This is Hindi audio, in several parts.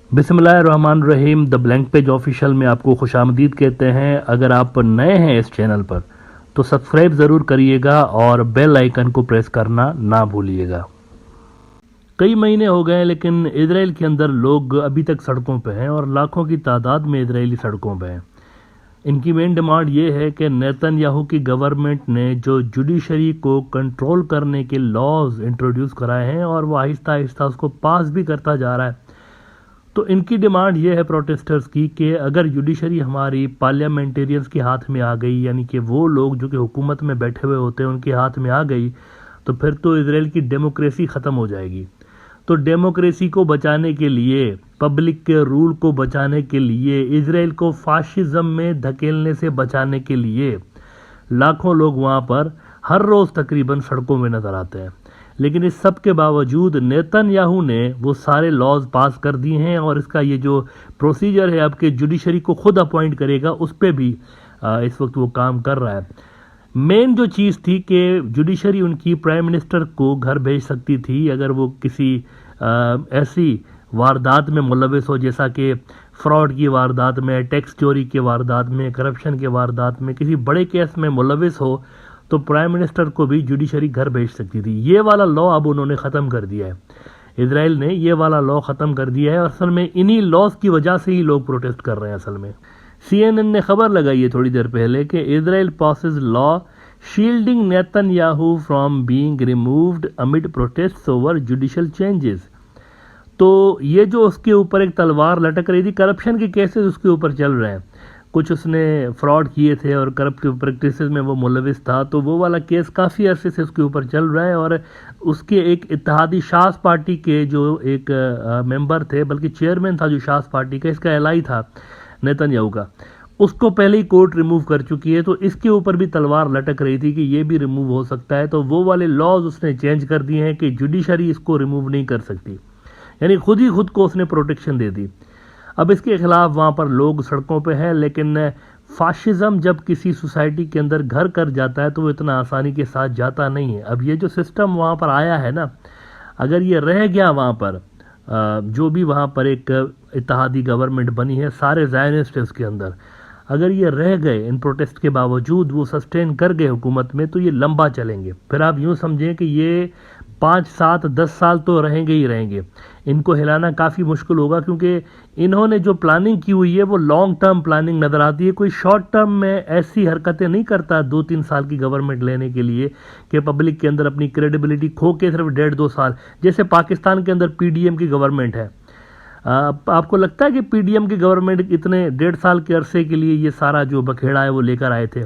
बिस्मिल्लाहिर्रहमानिर्रहीम। द ब्लैंक पेज ऑफिशियल में आपको खुशामदीद कहते हैं। अगर आप नए हैं इस चैनल पर तो सब्सक्राइब ज़रूर करिएगा और बेल आइकन को प्रेस करना ना भूलिएगा। कई महीने हो गए लेकिन इजराइल के अंदर लोग अभी तक सड़कों पे हैं और लाखों की तादाद में इजरायली सड़कों पे हैं। इनकी मेन डिमांड ये है कि नेतन्याहू की गवर्नमेंट ने जो जुडिशरी को कंट्रोल करने के लॉज इंट्रोड्यूस कराए हैं और वो आहिस्ता आहिस्ता उसको पास भी करता जा रहा है। तो इनकी डिमांड ये है प्रोटेस्टर्स की कि अगर जुडिशरी हमारी पार्लियामेंटेरियंस के हाथ में आ गई, यानी कि वो लोग जो कि हुकूमत में बैठे हुए होते हैं उनके हाथ में आ गई, तो फिर तो इजराइल की डेमोक्रेसी ख़त्म हो जाएगी। तो डेमोक्रेसी को बचाने के लिए, पब्लिक के रूल को बचाने के लिए, इजराइल को फाशिज्म में धकेलने से बचाने के लिए लाखों लोग वहाँ पर हर रोज़ तकरीबन सड़कों में नज़र आते हैं। लेकिन इस सब के बावजूद नेतन्याहू ने वो सारे लॉज पास कर दिए हैं और इसका ये जो प्रोसीजर है अब के जुडिशरी को खुद अपॉइंट करेगा उस पर भी इस वक्त वो काम कर रहा है। मेन जो चीज़ थी कि जुडिशरी उनकी प्राइम मिनिस्टर को घर भेज सकती थी अगर वो किसी ऐसी वारदात में मुलविस हो, जैसा कि फ्रॉड की वारदात में, टैक्स चोरी की वारदात में, करप्शन की वारदात में, किसी बड़े केस में मुलविस हो तो प्राइम मिनिस्टर को भी जुडिशरी घर भेज सकती थी। ये वाला लॉ अब उन्होंने ख़त्म कर दिया है। इजराइल ने ये वाला लॉ ख़त्म कर दिया है और असल में इन्हीं लॉज की वजह से ही लोग प्रोटेस्ट कर रहे हैं। असल में CNN ने खबर लगाई है थोड़ी देर पहले कि Israel passes law shielding Netanyahu from being removed amid protest over judicial changes. तो ये जो उसके ऊपर एक तलवार लटक रही थी, करप्शन के केसेस उसके ऊपर चल रहे हैं, कुछ उसने फ्रॉड किए थे और करप्ट प्रैक्टिस में वो मुलविस था, तो वो वाला केस काफ़ी अरसे से उसके ऊपर चल रहा है। और उसके एक इत्तेहादी शास पार्टी के जो एक मेंबर थे, बल्कि चेयरमैन था जो शास पार्टी का, इसका एलाई था नेतन्याहू का, उसको पहले ही कोर्ट रिमूव कर चुकी है। तो इसके ऊपर भी तलवार लटक रही थी कि ये भी रिमूव हो सकता है। तो वो वाले लॉज उसने चेंज कर दिए हैं कि जुडिशरी इसको रिमूव नहीं कर सकती, यानी खुद ही खुद को उसने प्रोटेक्शन दे दी। अब इसके खिलाफ वहाँ पर लोग सड़कों पे हैं, लेकिन फाशिज्म जब किसी सोसाइटी के अंदर घर कर जाता है तो वो इतना आसानी के साथ जाता नहीं है। अब ये जो सिस्टम वहाँ पर आया है ना, अगर ये रह गया वहाँ पर, जो भी वहाँ पर एक इत्तेहादी गवर्नमेंट बनी है, सारे ज़ायनिस्ट है उसके अंदर, अगर ये रह गए इन प्रोटेस्ट के बावजूद, वो सस्टेन कर गए हुकूमत में, तो ये लंबा चलेंगे। फिर आप यूँ समझें कि ये 5, 7, 10 साल तो रहेंगे ही रहेंगे। इनको हिलाना काफ़ी मुश्किल होगा क्योंकि इन्होंने जो प्लानिंग की हुई है वो लॉन्ग टर्म प्लानिंग नज़र आती है। कोई शॉर्ट टर्म में ऐसी हरकतें नहीं करता 2-3 साल की गवर्नमेंट लेने के लिए कि पब्लिक के अंदर अपनी क्रेडिबिलिटी खो के सिर्फ 1.5-2 साल, जैसे पाकिस्तान के अंदर PDM की गवर्नमेंट है। आपको लगता है कि PDM की गवर्नमेंट इतने 1.5 साल के अरसे के लिए ये सारा जो बखेड़ा है वो लेकर आए थे?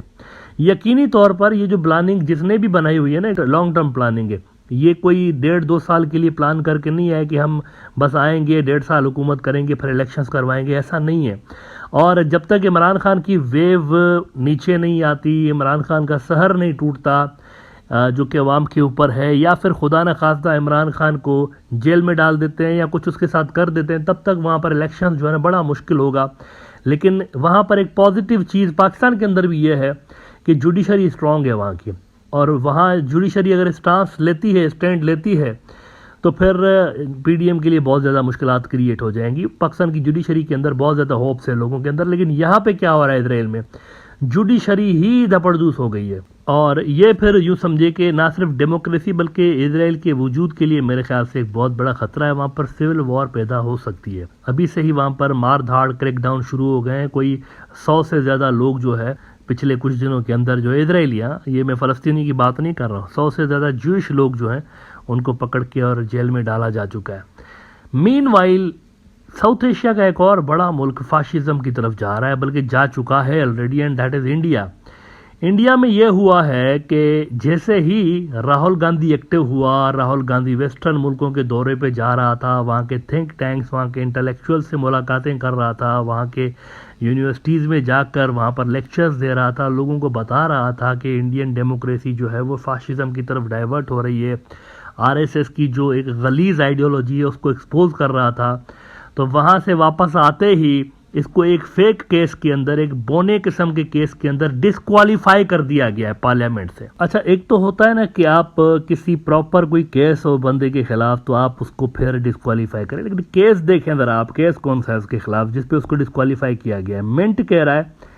यकीनी तौर पर ये जो प्लानिंग जिसने भी बनाई हुई है ना, लॉन्ग टर्म प्लानिंग है। ये कोई 1.5-2 साल के लिए प्लान करके नहीं आए कि हम बस आएंगे 1.5 साल हुकूमत करेंगे फिर इलेक्शंस करवाएंगे, ऐसा नहीं है। और जब तक इमरान खान की वेव नीचे नहीं आती, इमरान खान का सहर नहीं टूटता जो कि अवाम के ऊपर है, या फिर खुदा न खास्ता इमरान खान को जेल में डाल देते हैं या कुछ उसके साथ कर देते हैं, तब तक वहाँ पर इलेक्शन जो है ना बड़ा मुश्किल होगा। लेकिन वहाँ पर एक पॉजिटिव चीज़ पाकिस्तान के अंदर भी ये है कि जुडिशरी स्ट्रॉन्ग है वहाँ की, और वहाँ जुडिशरी अगर स्टैंड लेती है तो फिर PDM के लिए बहुत ज़्यादा मुश्किलात क्रिएट हो जाएंगी। पाकिस्तान की जुडिशरी के अंदर बहुत ज़्यादा होप्स है लोगों के अंदर, लेकिन यहाँ पे क्या हो रहा है इजराइल में, जुडिशरी ही धपड़दूस हो गई है। और ये फिर यूँ समझे कि ना सिर्फ डेमोक्रेसी बल्कि इजराइल के वजूद के लिए मेरे ख्याल से एक बहुत बड़ा ख़तरा है। वहाँ पर सिविल वॉर पैदा हो सकती है। अभी से ही वहाँ पर मार धाड़ क्रैकडाउन शुरू हो गए हैं। कोई 100 से ज़्यादा लोग जो है पिछले कुछ दिनों के अंदर, जो इजराइलियाँ, ये मैं फ़लस्तीनी की बात नहीं कर रहा हूँ, 100 से ज़्यादा ज्यूइश लोग जो हैं उनको पकड़ के और जेल में डाला जा चुका है। मीनवाइल साउथ एशिया का एक और बड़ा मुल्क फाशिज्म की तरफ जा रहा है, बल्कि जा चुका है already, and that is India. India में यह हुआ है कि जैसे ही राहुल गांधी एक्टिव हुआ, राहुल गांधी वेस्टर्न मुल्कों के दौरे पे जा रहा था, वहाँ के थिंक टैंक्स, वहाँ के इंटेलेक्चुअल से मुलाकातें कर रहा था, वहाँ के यूनिवर्सिटीज़ में जाकर वहाँ पर लेक्चर्स दे रहा था, लोगों को बता रहा था कि इंडियन डेमोक्रेसी जो है वो फाशिज्म की तरफ डाइवर्ट हो रही है, RSS की जो एक गलीज़ आइडियोलॉजी है उसको एक्सपोज कर रहा था। तो वहाँ से वापस आते ही इसको एक फेक केस के अंदर, एक बोने किस्म के केस के अंदर डिस्क्वालीफाई कर दिया गया है पार्लियामेंट से। अच्छा, एक तो होता है ना कि आप किसी प्रॉपर कोई केस हो बंदे के खिलाफ तो आप उसको फिर डिस्क्वालीफाई करें, लेकिन केस देखें जरा आप, केस कौन सा है उसके खिलाफ जिसपे उसको डिस्क्वालीफाई किया गया है। मिंट कह रहा है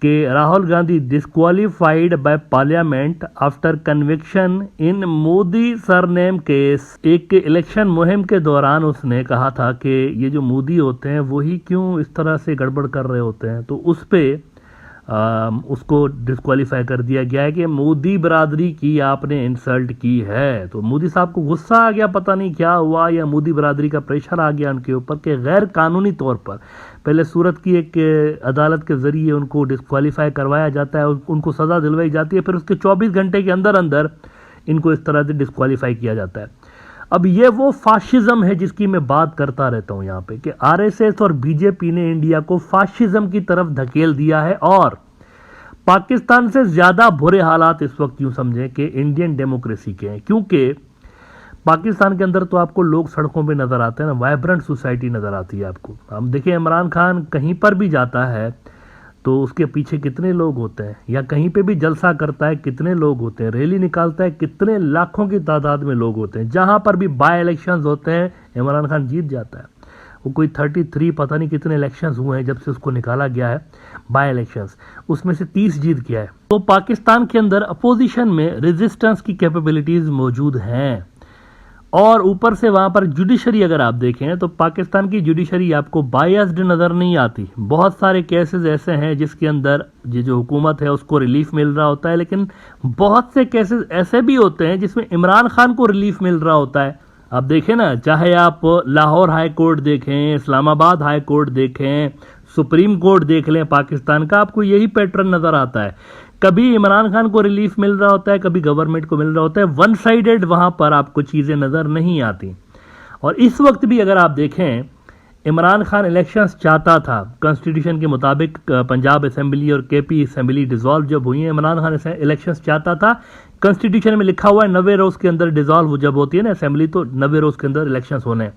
कि Rahul Gandhi disqualified by parliament after conviction in Modi surname case. एक इलेक्शन मुहिम के दौरान उसने कहा था कि ये जो मोदी होते हैं वही क्यों इस तरह से गड़बड़ कर रहे होते हैं, तो उस पे उसको डिस्क्वालीफाई कर दिया गया है कि मोदी बरादरी की आपने इंसल्ट की है। तो मोदी साहब को गुस्सा आ गया, पता नहीं क्या हुआ, या मोदी बरादरी का प्रेशर आ गया उनके ऊपर कि गैर कानूनी तौर पर पहले सूरत की एक अदालत के जरिए उनको डिस्क्वालीफाई करवाया जाता है, उनको सज़ा दिलवाई जाती है, फिर उसके 24 घंटे के अंदर अंदर इनको इस तरह से डिस्क्वालीफाई किया जाता है। अब ये वो फाशिज्म है जिसकी मैं बात करता रहता हूं यहाँ पे कि आरएसएस और बीजेपी ने इंडिया को फाशिज्म की तरफ धकेल दिया है, और पाकिस्तान से ज्यादा बुरे हालात इस वक्त यूं समझें कि इंडियन डेमोक्रेसी के हैं, क्योंकि पाकिस्तान के अंदर तो आपको लोग सड़कों पे नजर आते हैं ना, वाइब्रेंट सोसाइटी नजर आती है आपको। हम देखिए इमरान खान कहीं पर भी जाता है तो उसके पीछे कितने लोग होते हैं, या कहीं पे भी जलसा करता है कितने लोग होते हैं, रैली निकालता है कितने लाखों की तादाद में लोग होते हैं। जहां पर भी बाय इलेक्शंस होते हैं इमरान खान जीत जाता है। वो कोई 33 पता नहीं कितने इलेक्शंस हुए हैं जब से उसको निकाला गया है बाय इलेक्शंस, उसमें से 30 जीत गया है। तो पाकिस्तान के अंदर अपोजिशन में रेजिस्टेंस की कैपेबिलिटीज मौजूद हैं, और ऊपर से वहां पर जुडिशरी अगर आप देखें तो पाकिस्तान की जुडिशरी आपको बायस्ड नजर नहीं आती। बहुत सारे केसेस ऐसे हैं जिसके अंदर ये जो हुकूमत है उसको रिलीफ मिल रहा होता है, लेकिन बहुत से केसेस ऐसे भी होते हैं जिसमें इमरान खान को रिलीफ मिल रहा होता है। आप देखें ना, चाहे आप लाहौर हाई कोर्ट देखें, इस्लामाबाद हाई कोर्ट देखें, सुप्रीम कोर्ट देख लें पाकिस्तान का, आपको यही पैटर्न नजर आता है। कभी इमरान खान को रिलीफ मिल रहा होता है, कभी गवर्नमेंट को मिल रहा होता है, वन साइडेड वहां पर आपको चीजें नजर नहीं आती। और इस वक्त भी अगर आप देखें, इमरान खान इलेक्शंस चाहता था कॉन्स्टिट्यूशन के मुताबिक। पंजाब असेंबली और केपी असेंबली डिसॉल्व जब हुई है, इमरान खान इलेक्शंस चाहता था। कॉन्स्टिट्यूशन में लिखा हुआ है 90 रोज के अंदर डिसॉल्व जब होती है ना असेंबली, तो 90 रोज के अंदर इलेक्शंस होने हैं।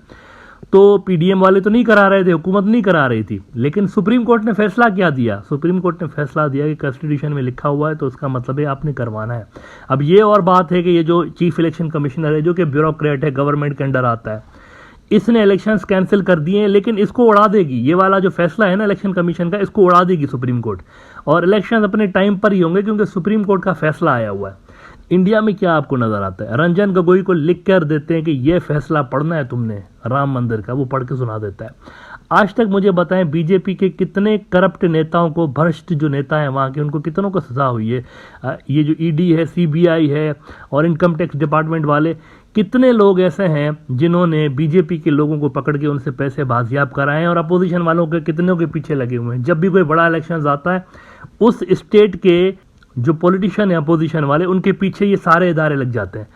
तो पीडीएम वाले तो नहीं करा रहे थे, हुकूमत नहीं करा रही थी, लेकिन सुप्रीम कोर्ट ने फैसला क्या दिया? सुप्रीम कोर्ट ने फैसला दिया कि कॉन्स्टिट्यूशन में लिखा हुआ है तो उसका मतलब है आपने करवाना है। अब ये और बात है कि ये जो चीफ इलेक्शन कमिश्नर है, जो कि ब्यूरोक्रेट है, गवर्नमेंट के अंडर आता है, इसने इलेक्शंस कैंसिल कर दिए हैं, लेकिन इसको उड़ा देगी ये वाला जो फैसला है ना इलेक्शन कमीशन का, इसको उड़ा देगी सुप्रीम कोर्ट, और इलेक्शंस अपने टाइम पर ही होंगे क्योंकि सुप्रीम कोर्ट का फैसला आया हुआ है। इंडिया में क्या आपको नजर आता है? रंजन गोगोई को लिख कर देते हैं कि यह फैसला पढ़ना है तुमने राम मंदिर का, वो पढ़ के सुना देता है। आज तक मुझे बताएं बीजेपी के कितने करप्ट नेताओं को, भ्रष्ट जो नेता हैं वहां के, उनको कितनों को सजा हुई है? ये जो ईडी है, सीबीआई है और इनकम टैक्स डिपार्टमेंट वाले, कितने लोग ऐसे हैं जिन्होंने बीजेपी के लोगों को पकड़ के उनसे पैसे बाजियाब कराए हैं, और अपोजिशन वालों के कितनों के पीछे लगे हुए हैं। जब भी कोई बड़ा इलेक्शन आता है, उस स्टेट के जो पॉलिटिशियन है अपोजिशन वाले, उनके पीछे ये सारे इदारे लग जाते हैं।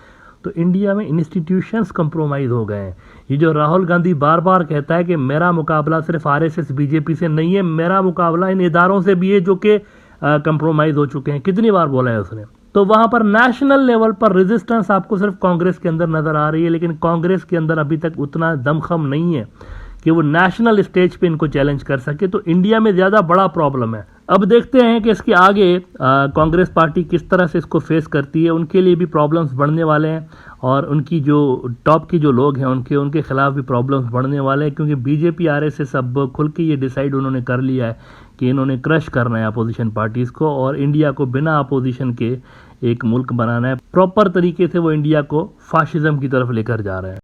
तो इंडिया में इंस्टीट्यूशंस कंप्रोमाइज हो गए हैं। ये जो राहुल गांधी बार बार कहता है कि मेरा मुकाबला सिर्फ आरएसएस बीजेपी से नहीं है, मेरा मुकाबला इन इदारों से भी है जो कि कंप्रोमाइज हो चुके हैं, कितनी बार बोला है उसने। तो वहां पर नेशनल लेवल पर रेजिस्टेंस आपको सिर्फ कांग्रेस के अंदर नजर आ रही है, लेकिन कांग्रेस के अंदर अभी तक उतना दमखम नहीं है कि वो नेशनल स्टेज पे इनको चैलेंज कर सके। तो इंडिया में ज्यादा बड़ा प्रॉब्लम है। अब देखते हैं कि इसके आगे कांग्रेस पार्टी किस तरह से इसको फेस करती है। उनके लिए भी प्रॉब्लम्स बढ़ने वाले हैं, और उनकी जो टॉप की जो लोग हैं उनके खिलाफ भी प्रॉब्लम्स बढ़ने वाले हैं, क्योंकि बीजेपी आरएसएस अब खुल के ये डिसाइड उन्होंने कर लिया है कि इन्होंने क्रश करना है अपोजिशन पार्टीज को, और इंडिया को बिना अपोजिशन के एक मुल्क बनाना है। प्रॉपर तरीके से वो इंडिया को फाशिज्म की तरफ लेकर जा रहे हैं।